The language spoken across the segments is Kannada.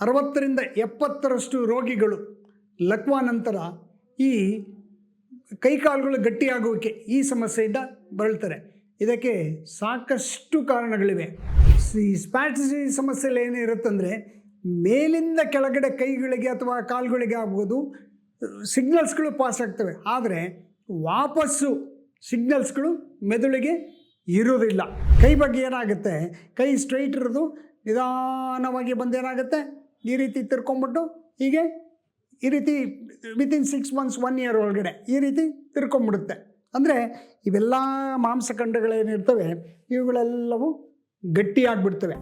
60ರಿಂದ 70ರಷ್ಟು ರೋಗಿಗಳು ಲಕ್ವಾ ನಂತರ ಈ ಕೈಕಾಲುಗಳು ಗಟ್ಟಿಯಾಗುವಿಕೆ ಈ ಸಮಸ್ಯೆಯಿಂದ ಬಳಲ್ತಾರೆ. ಇದಕ್ಕೆ ಸಾಕಷ್ಟು ಕಾರಣಗಳಿವೆ. ಈ ಸ್ಪ್ಯಾಸ್ಟಿಸಿಸ್ ಸಮಸ್ಯೆಯಲ್ಲಿ ಏನಿರುತ್ತಂದರೆ, ಮೇಲಿಂದ ಕೆಳಗಡೆ ಕೈಗಳಿಗೆ ಅಥವಾ ಕಾಲುಗಳಿಗೆ ಆಗ್ಬೋದು ಸಿಗ್ನಲ್ಸ್ಗಳು ಪಾಸ್ ಆಗ್ತವೆ, ಆದರೆ ವಾಪಸ್ಸು ಸಿಗ್ನಲ್ಸ್ಗಳು ಮೆದುಳಿಗೆ ಇರೋದಿಲ್ಲ. ಕೈ ಬಗ್ಗೆ ಏನಾಗುತ್ತೆ, ಕೈ ಸ್ಟ್ರೈಟ್ ಇರೋದು ನಿಧಾನವಾಗಿ ಬಂದೇನಾಗುತ್ತೆ, ಈ ರೀತಿ ತಿರ್ಕೊಂಬಿಟ್ಟು ಹೀಗೆ ಈ ರೀತಿ ವಿತಿನ್ 6 months 1 year ಒಳಗಡೆ ಈ ರೀತಿ ತಿರ್ಕೊಂಬಿಡುತ್ತೆ. ಅಂದರೆ ಇವೆಲ್ಲ ಮಾಂಸಖಂಡಗಳೇನಿರ್ತವೆ ಇವುಗಳೆಲ್ಲವೂ ಗಟ್ಟಿಯಾಗಿಬಿಡ್ತವೆ.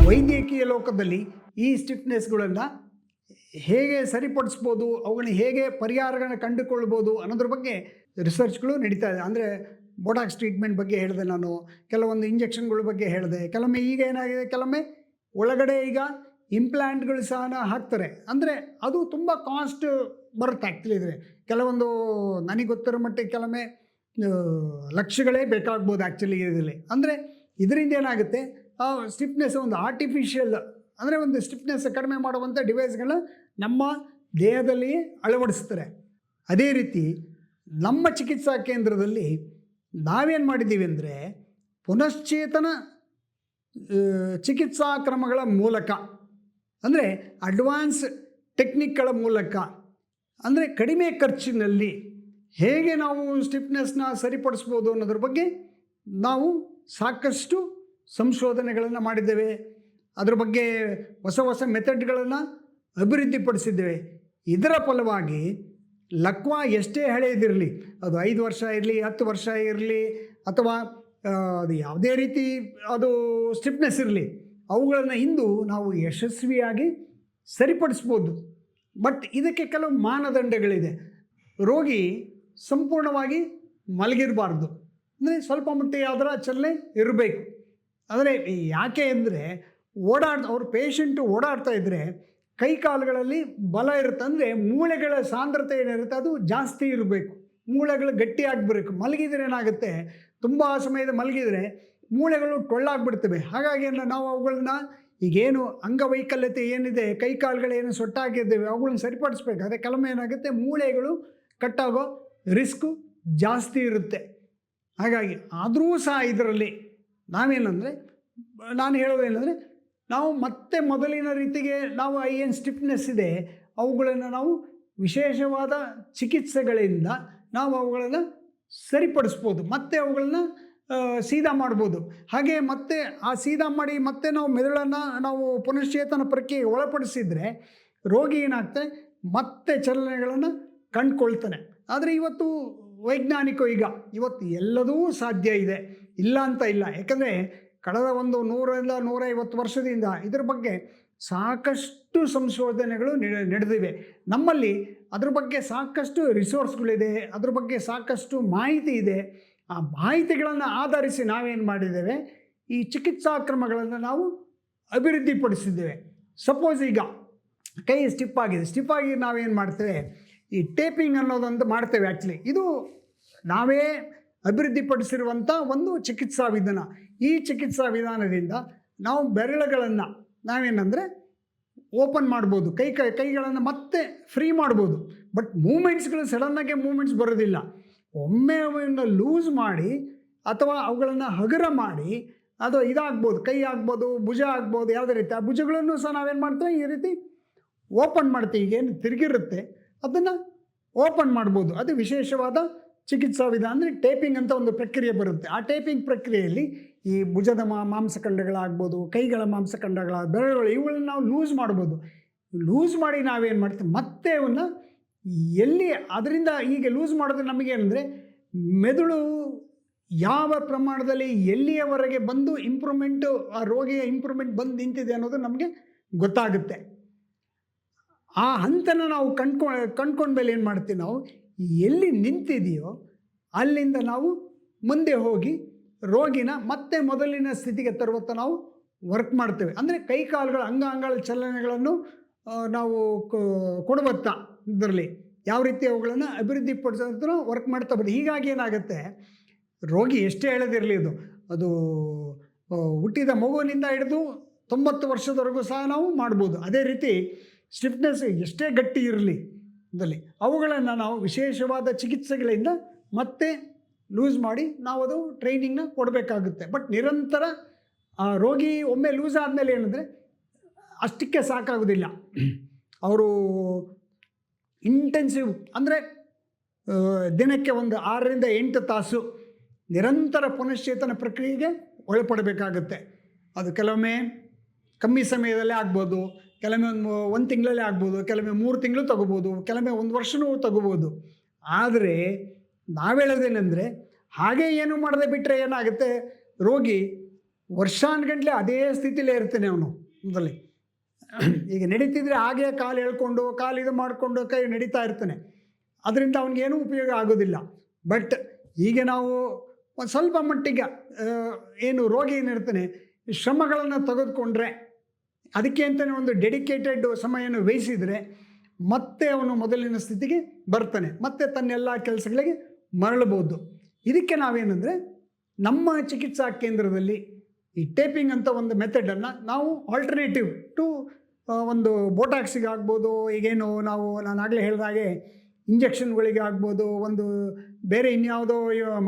ವೈದ್ಯಕೀಯ ಲೋಕದಲ್ಲಿ ಈ ಸ್ಟಿಫ್ನೆಸ್ಗಳನ್ನು ಹೇಗೆ ಸರಿಪಡಿಸ್ಬೋದು, ಅವುಗಳನ್ನ ಹೇಗೆ ಪರಿಹಾರಗಳನ್ನ ಕಂಡುಕೊಳ್ಬೋದು ಅನ್ನೋದ್ರ ಬಗ್ಗೆ ರಿಸರ್ಚ್ಗಳು ನಡೀತಾ ಇದೆ. ಅಂದರೆ ಬೋಟಾಕ್ಸ್ ಟ್ರೀಟ್ಮೆಂಟ್ ಬಗ್ಗೆ ಹೇಳಿದೆ ನಾನು, ಕೆಲವೊಂದು ಇಂಜೆಕ್ಷನ್ಗಳ ಬಗ್ಗೆ ಹೇಳಿದೆ. ಕೆಲವೊಮ್ಮೆ ಈಗ ಏನಾಗಿದೆ, ಕೆಲವೊಮ್ಮೆ ಒಳಗಡೆ ಈಗ ಇಂಪ್ಲಾಂಟ್ಗಳು ಸಹ ಹಾಕ್ತಾರೆ. ಅಂದರೆ ಅದು ತುಂಬ ಕಾಸ್ಟ್ ಬರುತ್ತೆ ಆ್ಯಕ್ಚುಲಿ. ಇದ್ರೆ ಕೆಲವೊಂದು ನನಗೆ ಗೊತ್ತಿರೋ ಮಟ್ಟಿಗೆ ಕೆಲವೊಮ್ಮೆ ಲಕ್ಷಗಳೇ ಬೇಕಾಗ್ಬೋದು ಆ್ಯಕ್ಚುಲಿ ಇದರಲ್ಲಿ. ಅಂದರೆ ಇದರಿಂದ ಏನಾಗುತ್ತೆ, ಆ ಸ್ಟಿಫ್ನೆಸ್ ಒಂದು ಆರ್ಟಿಫಿಷಿಯಲ್, ಅಂದರೆ ಒಂದು ಸ್ಟಿಫ್ನೆಸ್ ಕಡಿಮೆ ಮಾಡುವಂಥ ಡಿವೈಸ್ಗಳನ್ನ ನಮ್ಮ ದೇಹದಲ್ಲಿ ಅಳವಡಿಸ್ತಾರೆ. ಅದೇ ರೀತಿ ನಮ್ಮ ಚಿಕಿತ್ಸಾ ಕೇಂದ್ರದಲ್ಲಿ ನಾವೇನು ಮಾಡಿದ್ದೀವಿ ಅಂದರೆ, ಪುನಶ್ಚೇತನ ಚಿಕಿತ್ಸಾ ಕ್ರಮಗಳ ಮೂಲಕ, ಅಂದರೆ ಅಡ್ವಾನ್ಸ್ ಟೆಕ್ನಿಕ್ಗಳ ಮೂಲಕ, ಅಂದರೆ ಕಡಿಮೆ ಖರ್ಚಿನಲ್ಲಿ ಹೇಗೆ ನಾವು ಸ್ಟಿಫ್ನೆಸ್ನ ಸರಿಪಡಿಸ್ಬೋದು ಅನ್ನೋದ್ರ ಬಗ್ಗೆ ನಾವು ಸಾಕಷ್ಟು ಸಂಶೋಧನೆಗಳನ್ನು ಮಾಡಿದ್ದೇವೆ. ಅದರ ಬಗ್ಗೆ ಹೊಸ ಹೊಸ ಮೆಥಡ್ಗಳನ್ನು ಅಭಿವೃದ್ಧಿಪಡಿಸಿದ್ದೇವೆ. ಇದರ ಫಲವಾಗಿ ಲಕ್ವಾ ಎಷ್ಟೇ ಹಳೆಯದಿರಲಿ, ಅದು 5 ವರ್ಷ ಇರಲಿ, 10 ವರ್ಷ ಇರಲಿ, ಅಥವಾ ಅದು ಯಾವುದೇ ರೀತಿ ಅದು ಸ್ಟಿಫ್ನೆಸ್ ಇರಲಿ, ಅವುಗಳನ್ನು ಇಂದು ನಾವು ಯಶಸ್ವಿಯಾಗಿ ಸರಿಪಡಿಸ್ಬೋದು. ಬಟ್ ಇದಕ್ಕೆ ಕೆಲವು ಮಾನದಂಡಗಳಿದೆ. ರೋಗಿ ಸಂಪೂರ್ಣವಾಗಿ ಮಲಗಿರಬಾರ್ದು, ಅಂದರೆ ಸ್ವಲ್ಪ ಮಟ್ಟಿಗೆ ಅದರ ಚಲನೆ ಇರಬೇಕು. ಅಂದರೆ ಯಾಕೆ ಅಂದರೆ, ಅವ್ರ ಪೇಷಂಟು ಓಡಾಡ್ತಾ ಇದ್ದರೆ ಕೈ ಕಾಲುಗಳಲ್ಲಿ ಬಲ ಇರುತ್ತೆ, ಅಂದರೆ ಮೂಳೆಗಳ ಸಾಂದ್ರತೆ ಏನಿರುತ್ತೆ ಅದು ಜಾಸ್ತಿ ಇರಬೇಕು, ಮೂಳೆಗಳು ಗಟ್ಟಿಯಾಗಿಬರಬೇಕು. ಮಲಗಿದ್ರೆ ಏನಾಗುತ್ತೆ, ತುಂಬ ಸಮಯದ ಮಲಗಿದರೆ ಮೂಳೆಗಳು ಟೊಳ್ಳಾಗ್ಬಿಡ್ತವೆ. ಹಾಗಾಗಿ ನಾವು ಅವುಗಳನ್ನ ಈಗೇನು ಅಂಗವೈಕಲ್ಯತೆ ಏನಿದೆ, ಕೈ ಕಾಲುಗಳೇನು ಸೊಟ್ಟಾಗಿದ್ದೇವೆ ಅವುಗಳನ್ನ ಸರಿಪಡಿಸ್ಬೇಕಾದ್ರೆ ಕೆಲವೊಮ್ಮೆ ಏನಾಗುತ್ತೆ, ಮೂಳೆಗಳು ಕಟ್ಟಾಗೋ ರಿಸ್ಕು ಜಾಸ್ತಿ ಇರುತ್ತೆ. ಹಾಗಾಗಿ ಆದರೂ ಸಹ ಇದರಲ್ಲಿ ನಾವೇನಂದರೆ, ನಾನು ಹೇಳೋದೇನೆಂದರೆ, ನಾವು ಮತ್ತೆ ಮೊದಲಿನ ರೀತಿಗೆ ನಾವು ಏನು ಸ್ಟಿಫ್ನೆಸ್ ಇದೆ ಅವುಗಳನ್ನು ನಾವು ವಿಶೇಷವಾದ ಚಿಕಿತ್ಸೆಗಳಿಂದ ನಾವು ಅವುಗಳನ್ನು ಸರಿಪಡಿಸ್ಬೋದು, ಮತ್ತೆ ಅವುಗಳನ್ನ ಸೀದಾ ಮಾಡ್ಬೋದು. ಹಾಗೆ ಮತ್ತೆ ಆ ಸೀದಾ ಮಾಡಿ ಮತ್ತೆ ನಾವು ಮೆದುಳನ್ನು ನಾವು ಪುನಶ್ಚೇತನ ಪ್ರಕ್ರಿಯೆಗೆ ಒಳಪಡಿಸಿದರೆ ರೋಗಿ ಏನಾಗ್ತದೆ, ಮತ್ತೆ ಚಲನೆಗಳನ್ನು ಕಂಡುಕೊಳ್ತಾನೆ. ಆದರೆ ಇವತ್ತು ವೈಜ್ಞಾನಿಕ ಇವತ್ತು ಎಲ್ಲದೂ ಸಾಧ್ಯ ಇದೆ, ಇಲ್ಲ ಅಂತ ಇಲ್ಲ. ಯಾಕಂದರೆ ಕಳೆದ ಒಂದು 100ರಿಂದ 150 ವರ್ಷದಿಂದ ಇದರ ಬಗ್ಗೆ ಸಾಕಷ್ಟು ಸಂಶೋಧನೆಗಳು ನಡೆದಿವೆ. ನಮ್ಮಲ್ಲಿ ಅದ್ರ ಬಗ್ಗೆ ಸಾಕಷ್ಟು ರಿಸೋರ್ಸ್ಗಳಿದೆ, ಅದ್ರ ಬಗ್ಗೆ ಸಾಕಷ್ಟು ಮಾಹಿತಿ ಇದೆ. ಆ ಮಾಹಿತಿಗಳನ್ನು ಆಧರಿಸಿ ನಾವೇನು ಮಾಡಿದ್ದೇವೆ, ಈ ಚಿಕಿತ್ಸಾ ಕ್ರಮಗಳನ್ನು ನಾವು ಅಭಿವೃದ್ಧಿಪಡಿಸಿದ್ದೇವೆ. ಸಪೋಸ್ ಈಗ ಕೈ ಸ್ಟಿಫ್ ಆಗಿ ನಾವೇನು ಮಾಡ್ತೇವೆ, ಈ ಟೇಪಿಂಗ್ ಅನ್ನೋದೊಂದು ಮಾಡ್ತೇವೆ. ಆ್ಯಕ್ಚುಲಿ ಇದು ನಾವೇ ಅಭಿವೃದ್ಧಿಪಡಿಸಿರುವಂಥ ಒಂದು ಚಿಕಿತ್ಸಾ ವಿಧಾನ. ಈ ಚಿಕಿತ್ಸಾ ವಿಧಾನದಿಂದ ನಾವು ಬೆರಳುಗಳನ್ನು ನಾವೇನಂದರೆ ಓಪನ್ ಮಾಡ್ಬೋದು, ಕೈಗಳನ್ನು ಮತ್ತೆ ಫ್ರೀ ಮಾಡ್ಬೋದು. ಬಟ್ ಮೂಮೆಂಟ್ಸ್ಗಳು ಸಡನ್ನಾಗೆ ಮೂಮೆಂಟ್ಸ್ ಬರೋದಿಲ್ಲ. ಒಮ್ಮೆ ಅವನ್ನು ಲೂಸ್ ಮಾಡಿ ಅಥವಾ ಅವುಗಳನ್ನು ಹಗುರ ಮಾಡಿ ಅದು ಇದಾಗ್ಬೋದು, ಕೈ ಆಗ್ಬೋದು, ಭುಜ ಆಗ್ಬೋದು, ಯಾವುದೇ ರೀತಿ ಆ ಭುಜಗಳನ್ನು ಸಹ ನಾವೇನು ಮಾಡ್ತೇವೆ, ಈ ರೀತಿ ಓಪನ್ ಮಾಡ್ತೀವಿ. ಈಗೇನು ತಿರುಗಿರುತ್ತೆ ಅದನ್ನು ಓಪನ್ ಮಾಡ್ಬೋದು. ಅದು ವಿಶೇಷವಾದ ಚಿಕಿತ್ಸಾ ವಿಧಾನ. ಅಂದರೆ ಟೇಪಿಂಗ್ ಅಂತ ಒಂದು ಪ್ರಕ್ರಿಯೆ ಬರುತ್ತೆ. ಆ ಟೇಪಿಂಗ್ ಪ್ರಕ್ರಿಯೆಯಲ್ಲಿ ಈ ಭುಜದ ಮಾಂಸಖಂಡಗಳಾಗ್ಬೋದು, ಕೈಗಳ ಮಾಂಸಖಂಡಗಳಾಗ ಬೆರಳುಗಳು, ಇವುಗಳನ್ನ ನಾವು ಲೂಸ್ ಮಾಡ್ಬೋದು. ಲೂಸ್ ಮಾಡಿ ನಾವೇನು ಮಾಡ್ತೀವಿ, ಮತ್ತೆ ಅವನ್ನ ಎಲ್ಲಿ ಅದರಿಂದ ಹೀಗೆ ಲೂಸ್ ಮಾಡೋದು ನಮಗೇನೆಂದರೆ, ಮೆದುಳು ಯಾವ ಪ್ರಮಾಣದಲ್ಲಿ ಎಲ್ಲಿಯವರೆಗೆ ಬಂದು ಇಂಪ್ರೂವ್ಮೆಂಟು, ಆ ರೋಗಿಯ ಇಂಪ್ರೂವ್ಮೆಂಟ್ ಬಂದು ನಿಂತಿದೆ ಅನ್ನೋದು ನಮಗೆ ಗೊತ್ತಾಗುತ್ತೆ. ಆ ಹಂತನ ನಾವು ಕಂಡ್ಕೊಂಡ್ಮೇಲೆ ಏನು ಮಾಡ್ತೀವಿ, ನಾವು ಎಲ್ಲಿ ನಿಂತಿದೆಯೋ ಅಲ್ಲಿಂದ ನಾವು ಮುಂದೆ ಹೋಗಿ ರೋಗಿನ ಮತ್ತೆ ಮೊದಲಿನ ಸ್ಥಿತಿಗೆ ತರುವತ್ತ ನಾವು ವರ್ಕ್ ಮಾಡ್ತೇವೆ. ಅಂದರೆ ಕೈ ಕಾಲುಗಳ ಅಂಗಾಂಗಳ ಚಲನೆಗಳನ್ನು ನಾವು ಕೊಡುವತ್ತ ಇದರಲ್ಲಿ ಯಾವ ರೀತಿ ಅವುಗಳನ್ನು ಅಭಿವೃದ್ಧಿಪಡಿಸೋದನ್ನು ವರ್ಕ್ ಮಾಡ್ತಾ ಬಂದು. ಹೀಗಾಗಿ ಏನಾಗುತ್ತೆ, ರೋಗಿ ಎಷ್ಟೇ ಹೇಳೋದಿರಲಿ, ಇದು ಅದು ಹುಟ್ಟಿದ ಮಗುವಿನಿಂದ ಹಿಡಿದು 90 ವರ್ಷದವರೆಗೂ ಸಹ ನಾವು ಮಾಡ್ಬೋದು. ಅದೇ ರೀತಿ ಸ್ಟಿಫ್ನೆಸ್ ಎಷ್ಟೇ ಗಟ್ಟಿ ಇರಲಿ ಇದರಲ್ಲಿ ಅವುಗಳನ್ನು ನಾವು ವಿಶೇಷವಾದ ಚಿಕಿತ್ಸೆಗಳಿಂದ ಮತ್ತೆ ಲೂಸ್ ಮಾಡಿ ನಾವು ಅದು ಟ್ರೈನಿಂಗ್ನ ಕೊಡಬೇಕಾಗುತ್ತೆ. ಬಟ್ ನಿರಂತರ ರೋಗಿ ಒಮ್ಮೆ ಲೂಸ್ ಆದಮೇಲೆ ಏನಂದರೆ ಅಷ್ಟಕ್ಕೆ ಸಾಕಾಗೋದಿಲ್ಲ. ಅವರು ಇಂಟೆನ್ಸಿವ್ ಅಂದರೆ ದಿನಕ್ಕೆ ಒಂದು 6ರಿಂದ 8 ತಾಸು ನಿರಂತರ ಪುನಶ್ಚೇತನ ಪ್ರಕ್ರಿಯೆಗೆ ಒಳಪಡಬೇಕಾಗತ್ತೆ. ಅದು ಕೆಲವೊಮ್ಮೆ ಕಮ್ಮಿ ಸಮಯದಲ್ಲೇ ಆಗ್ಬೋದು, ಕೆಲವೊಮ್ಮೆ ಒಂದು ತಿಂಗಳಲ್ಲೇ ಆಗ್ಬೋದು, ಕೆಲವೊಮ್ಮೆ 3 ತಿಂಗಳು ತಗೋಬೋದು, ಕೆಲವೊಮ್ಮೆ 1 ವರ್ಷವೂ ತಗೋಬೋದು. ಆದರೆ ನಾವು ಹೇಳೋದೇನೆಂದರೆ ಹಾಗೆ ಏನು ಮಾಡದೆ ಬಿಟ್ಟರೆ ಏನಾಗುತ್ತೆ, ರೋಗಿ ವರ್ಷಾನುಗಟ್ಟಲೆ ಅದೇ ಸ್ಥಿತಿಲೇ ಇರ್ತಾನೆ ಅವನು. ಮೊದಲೇ ಈಗ ನಡೀತಿದ್ರೆ ಹಾಗೆ ಕಾಲು ಎಳ್ಕೊಂಡು ಕಾಲು ಇದು ಮಾಡಿಕೊಂಡು ಕೈ ನಡೀತಾ ಇರ್ತಾನೆ. ಅದರಿಂದ ಅವನಿಗೇನೂ ಉಪಯೋಗ ಆಗೋದಿಲ್ಲ. ಬಟ್ ಈಗ ನಾವು ಒಂದು ಸ್ವಲ್ಪ ಮಟ್ಟಿಗೆ ಏನು ರೋಗಿ ಏನಿರ್ತಾನೆ ಶ್ರಮಗಳನ್ನು ತೆಗೆದುಕೊಂಡ್ರೆ, ಅದಕ್ಕೆ ಅಂತಲೇ ಒಂದು ಡೆಡಿಕೇಟೆಡ್ ಸಮಯವನ್ನು ವಹಿಸಿದರೆ ಮತ್ತೆ ಅವನು ಮೊದಲಿನ ಸ್ಥಿತಿಗೆ ಬರ್ತಾನೆ, ಮತ್ತೆ ತನ್ನೆಲ್ಲ ಕೆಲಸಗಳಿಗೆ ಮರಳಬಹುದು. ಇದಕ್ಕೆ ನಾವೇನೆಂದರೆ ನಮ್ಮ ಚಿಕಿತ್ಸಾ ಕೇಂದ್ರದಲ್ಲಿ ಈ ಟೇಪಿಂಗ್ ಅಂತ ಒಂದು ಮೆಥಡನ್ನು ನಾವು ಆಲ್ಟರ್ನೇಟಿವ್ ಟು ಒಂದು ಬೋಟಾಕ್ಸಿಗೆ ಆಗ್ಬೋದು, ಈಗೇನು ನಾನು ಆಗಲೇ ಹೇಳಿದಾಗೆ ಇಂಜೆಕ್ಷನ್ಗಳಿಗೆ ಆಗ್ಬೋದು, ಒಂದು ಬೇರೆ ಇನ್ಯಾವುದೋ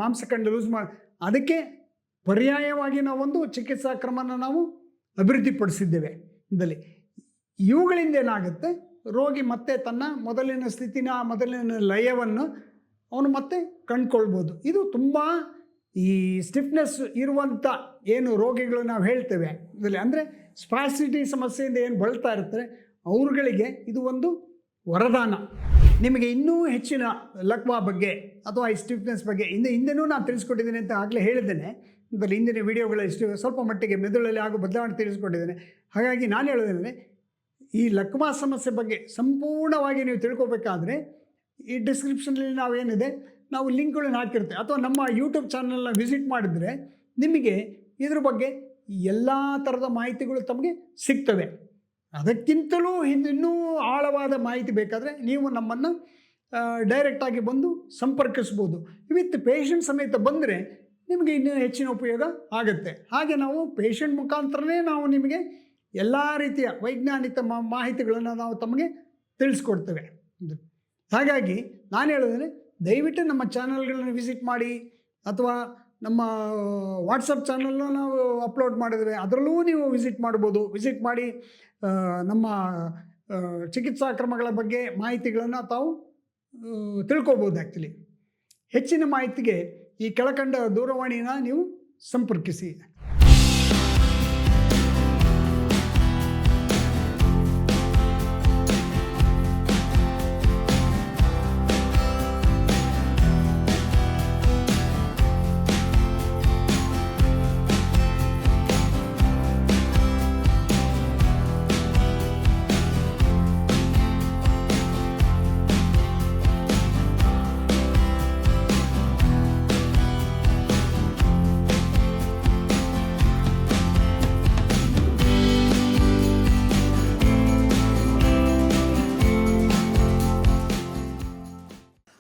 ಮಾಂಸಖಂಡ ಲೂಸ್ ಅದಕ್ಕೆ ಪರ್ಯಾಯವಾಗಿ ನಾವೊಂದು ಚಿಕಿತ್ಸಾ ಕ್ರಮನ ನಾವು ಅಭಿವೃದ್ಧಿಪಡಿಸಿದ್ದೇವೆ. ಇವುಗಳಿಂದ ಏನಾಗುತ್ತೆ, ರೋಗಿ ಮತ್ತೆ ತನ್ನ ಮೊದಲಿನ ಲಯವನ್ನು ಅವನು ಮತ್ತೆ ಕಂಡುಕೊಳ್ಬೋದು. ಇದು ತುಂಬ ಈ ಸ್ಟಿಫ್ನೆಸ್ ಇರುವಂಥ ಏನು ರೋಗಿಗಳು ನಾವು ಹೇಳ್ತೇವೆ ಇದರಲ್ಲಿ, ಅಂದರೆ ಸ್ಪಾಸಿಟಿ ಸಮಸ್ಯೆಯಿಂದ ಏನು ಬಳಲ್ತಾ ಇರ್ತಾರೆ ಅವ್ರುಗಳಿಗೆ ಇದು ಒಂದು ವರದಾನ. ನಿಮಗೆ ಇನ್ನೂ ಹೆಚ್ಚಿನ ಲಕ್ವಾ ಬಗ್ಗೆ ಅಥವಾ ಈ ಸ್ಟಿಫ್ನೆಸ್ ಬಗ್ಗೆ ಹಿಂದೆನೂ ನಾನು ತಿಳಿಸ್ಕೊಟ್ಟಿದ್ದೇನೆ ಅಂತ ಆಗಲೇ ಹೇಳಿದ್ದೇನೆ. ಇದರಲ್ಲಿ ಹಿಂದಿನ ವೀಡಿಯೋಗಳು ಸ್ವಲ್ಪ ಮಟ್ಟಿಗೆ ಮೆದುಳಲ್ಲಿ ಆಗೋ ಬದಲಾವಣೆ ತಿಳಿಸ್ಕೊಟ್ಟಿದ್ದೇನೆ. ಹಾಗಾಗಿ ನಾನು ಹೇಳೋದೇನೆಂದರೆ ಈ ಲಕ್ವಾ ಸಮಸ್ಯೆ ಬಗ್ಗೆ ಸಂಪೂರ್ಣವಾಗಿ ನೀವು ತಿಳ್ಕೊಬೇಕಾದ್ರೆ ಈ ಡಿಸ್ಕ್ರಿಪ್ಷನಲ್ಲಿ ನಾವೇನಿದೆ ನಾವು ಲಿಂಕ್ಗಳನ್ನು ಹಾಕಿರ್ತೇವೆ, ಅಥವಾ ನಮ್ಮ ಯೂಟ್ಯೂಬ್ ಚಾನಲ್ನ ವಿಸಿಟ್ ಮಾಡಿದರೆ ನಿಮಗೆ ಇದ್ರ ಬಗ್ಗೆ ಎಲ್ಲ ಥರದ ಮಾಹಿತಿಗಳು ತಮಗೆ ಸಿಗ್ತವೆ. ಅದಕ್ಕಿಂತಲೂ ಇನ್ನೂ ಆಳವಾದ ಮಾಹಿತಿ ಬೇಕಾದರೆ ನೀವು ನಮ್ಮನ್ನು ಡೈರೆಕ್ಟಾಗಿ ಬಂದು ಸಂಪರ್ಕಿಸ್ಬೋದು. ವಿತ್ ಪೇಷಂಟ್ ಸಮೇತ ಬಂದರೆ ನಿಮಗೆ ಇನ್ನೂ ಹೆಚ್ಚಿನ ಉಪಯೋಗ ಆಗುತ್ತೆ. ಹಾಗೆ ನಾವು ಪೇಷಂಟ್ ಮುಖಾಂತರನೇ ನಾವು ನಿಮಗೆ ಎಲ್ಲ ರೀತಿಯ ವೈಜ್ಞಾನಿಕ ಮಾಹಿತಿಗಳನ್ನು ನಾವು ತಮಗೆ ತಿಳಿಸ್ಕೊಡ್ತೇವೆ. ಹಾಗಾಗಿ ನಾನು ಹೇಳೋದ್ರೆ ದಯವಿಟ್ಟು ನಮ್ಮ ಚಾನಲ್ಗಳನ್ನು ವಿಸಿಟ್ ಮಾಡಿ, ಅಥವಾ ನಮ್ಮ ವಾಟ್ಸಪ್ ಚಾನಲ್ನ ನಾವು ಅಪ್ಲೋಡ್ ಮಾಡಿದ್ದೇವೆ, ಅದರಲ್ಲೂ ನೀವು ವಿಸಿಟ್ ಮಾಡ್ಬೋದು. ವಿಸಿಟ್ ಮಾಡಿ ನಮ್ಮ ಚಿಕಿತ್ಸಾ ಕ್ರಮಗಳ ಬಗ್ಗೆ ಮಾಹಿತಿಗಳನ್ನು ತಾವು ತಿಳ್ಕೊಬೋದು. ಆ್ಯಕ್ಚುಲಿ ಹೆಚ್ಚಿನ ಮಾಹಿತಿಗೆ ಈ ಕೆಳಕಂಡ ದೂರವಾಣಿನ ನೀವು ಸಂಪರ್ಕಿಸಿ.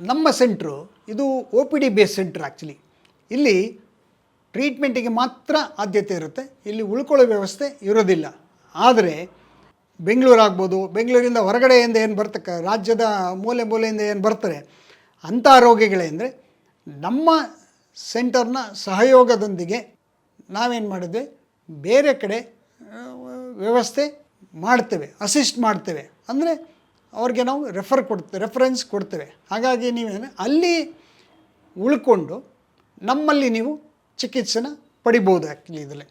ನಮ್ಮ ಸೆಂಟ್ರು ಇದು OPD ಬೇಸ್ ಸೆಂಟ್ರ್. ಆ್ಯಕ್ಚುಲಿ ಇಲ್ಲಿ ಟ್ರೀಟ್ಮೆಂಟಿಗೆ ಮಾತ್ರ ಆದ್ಯತೆ ಇರುತ್ತೆ, ಇಲ್ಲಿ ಉಳ್ಕೊಳ್ಳೋ ವ್ಯವಸ್ಥೆ ಇರೋದಿಲ್ಲ. ಆದರೆ ಬೆಂಗಳೂರು ಆಗ್ಬೋದು, ಬೆಂಗಳೂರಿಂದ ಹೊರಗಡೆಯಿಂದ ಏನು ಬರ್ತಕ್ಕ ರಾಜ್ಯದ ಮೂಲೆಯಿಂದ ಏನು ಬರ್ತಾರೆ ಅಂಥ ರೋಗಿಗಳೇಂದರೆ ನಮ್ಮ ಸೆಂಟರ್ನ ಸಹಯೋಗದೊಂದಿಗೆ ನಾವೇನು ಮಾಡಿದ್ವಿ, ಬೇರೆ ಕಡೆ ವ್ಯವಸ್ಥೆ ಮಾಡ್ತೇವೆ, ಅಸಿಸ್ಟ್ ಮಾಡ್ತೇವೆ. ಅಂದರೆ ಅವ್ರಿಗೆ ನಾವು ರೆಫರೆನ್ಸ್ ಕೊಡ್ತೇವೆ. ಹಾಗಾಗಿ ನೀವೇನು ಅಲ್ಲಿ ಉಳ್ಕೊಂಡು ನಮ್ಮಲ್ಲಿ ನೀವು ಚಿಕಿತ್ಸೆನ ಪಡಿಬೋದು. ಆ್ಯಕ್ಚುಲಿ ಇದರಲ್ಲಿ